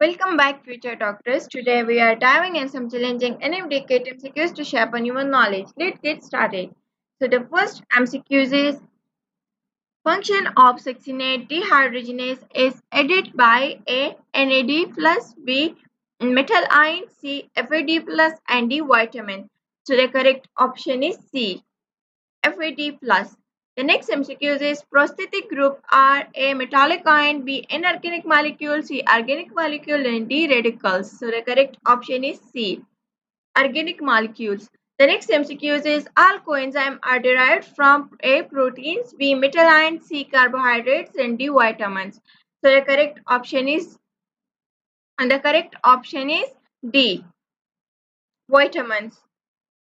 Welcome back, future doctors. Today we are diving in some challenging MDCat MCQs to sharpen your knowledge. Let's get started. So the first MCQs is function of succinate dehydrogenase is added by A. NAD plus B. Metal ion C. FAD plus and D vitamin. So the correct option is C. FAD plus. The next MCQ is prosthetic group are A metallic ion, B inorganic molecule, C organic molecule, and D radicals. So the correct option is C. Organic molecules. The next MCQ is all coenzymes are derived from A proteins, B metal ions, C carbohydrates, and D vitamins. So the correct option is D. Vitamins.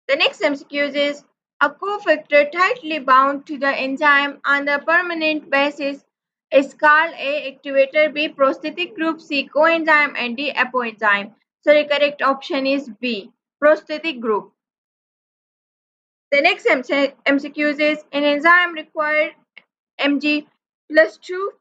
The next MCQ is a cofactor tightly bound to the enzyme on the permanent basis is called A activator, B prosthetic group, C coenzyme, and D apoenzyme. So the correct option is B prosthetic group. The next MCQ is an enzyme required Mg plus 2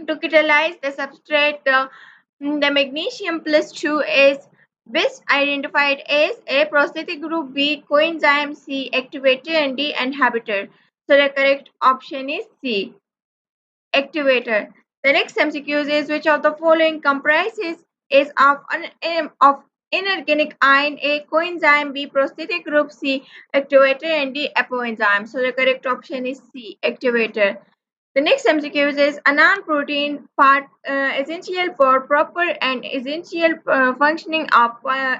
to catalyze the substrate. The magnesium plus 2 is best identified as A prosthetic group, B coenzyme, C activator, and D inhibitor. So the correct option is C activator. The next MCQ is which of the following comprises is of inorganic ion, A coenzyme, B prosthetic group, C activator, and D apoenzyme. So the correct option is C activator. The next MCQ is a non-protein part essential for proper and essential functioning of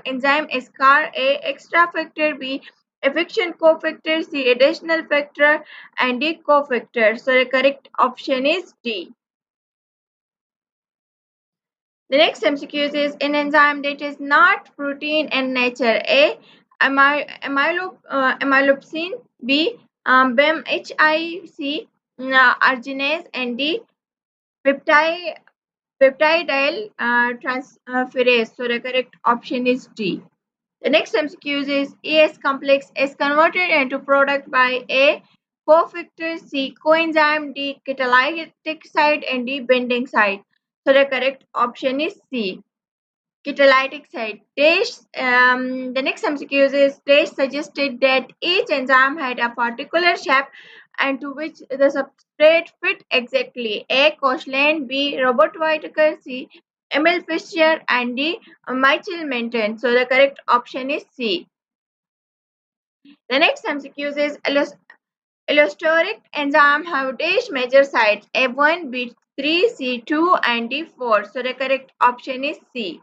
enzyme is called A extra factor, B affection cofactor, C additional factor, and D cofactor. So the correct option is D. The next MCQ is an enzyme that is not protein in nature. A amylopsin, B BMHIC arginase, and D peptide peptidyl transferase. So the correct option is D. The next MCQ is ES complex is converted into product by A cofactor, C coenzyme, D catalytic site, and D binding site. So the correct option is C catalytic site. The next MCQ is Dash suggested that each enzyme had a particular shape and to which the substrate fit exactly. A. Koshland, B. Robert Whitaker, C. Emil Fischer, and D. Michael Menton. So the correct option is C. The next MCQ is allosteric enzyme have dash major sites A1, B3, C2, and D4. So the correct option is C.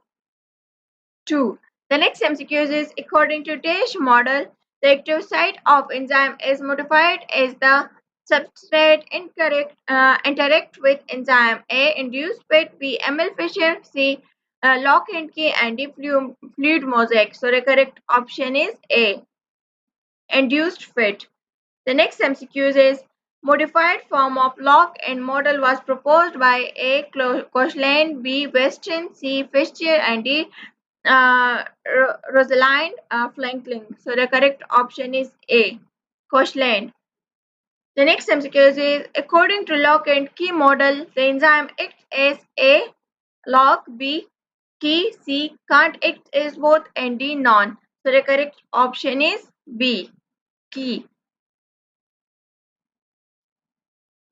2. The next MCQ is according to Dash model, the active site of enzyme is modified as the substrate interact with enzyme. A. Induced fit, B. Emil Fischer, C. Lock and key, and D. Fluid mosaic. So the correct option is A. Induced fit. The next MCQ is modified form of lock and model was proposed by A. Koshland, B. Weston, C. Fischer, and D. Rosalind Franklin. So the correct option is A. Koshland. The next MCQ is according to lock and key model, the enzyme acts as A. Lock, B. Key, C. Can't act as both, and D. Non. So the correct option is B. Key.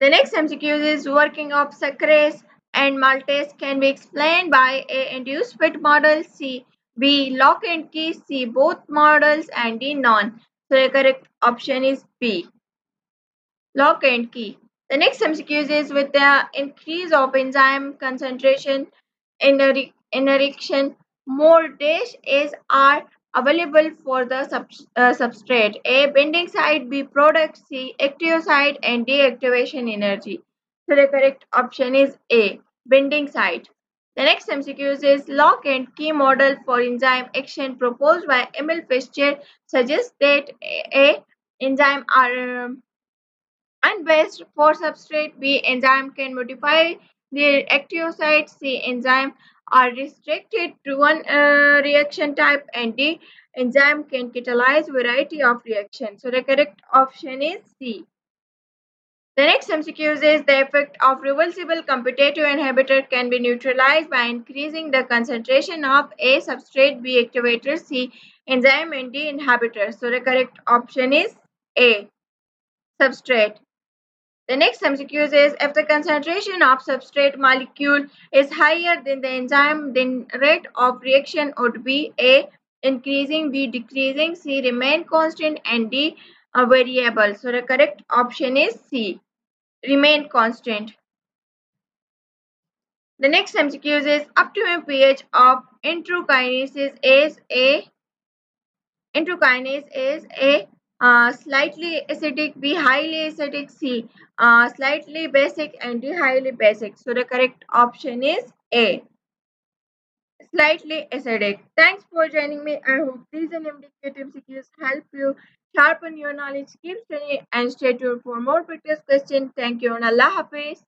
The next MCQ is working of saccharase and maltase can be explained by A. Induced fit model, C. B. Lock and key, C. Both models, and D. None. So the correct option is B. Lock and key. The next MCQ is with the increase of enzyme concentration in a reaction, more dash is are available for the substrate. A. Binding site, B. Product, C. Active site, and D. Activation energy. So the correct option is A. Binding site. The next MCQ is lock and key model for enzyme action proposed by Emil Fischer suggests that A. Enzyme are unbased for substrate, B. Enzyme can modify their active site, C. Enzyme are restricted to one reaction type, and D. Enzyme can catalyze variety of reactions. So the correct option is C. The next MCQ is the effect of reversible competitive inhibitor can be neutralized by increasing the concentration of A substrate, B activator, C enzyme, and D inhibitor. So the correct option is A substrate. The next MCQ is if the concentration of substrate molecule is higher than the enzyme, then rate of reaction would be A increasing, B decreasing, C remain constant, and D a variable. So the correct option is C remain constant. The next MCQ is optimum pH of introkinase is slightly acidic, B highly acidic, C slightly basic, and D highly basic. So the correct option is A slightly acidic. Thanks for joining me. I hope these and MDCat MCQs help you sharpen your knowledge. Keep studying and stay tuned for more practice questions. Thank you and Allah Hafiz.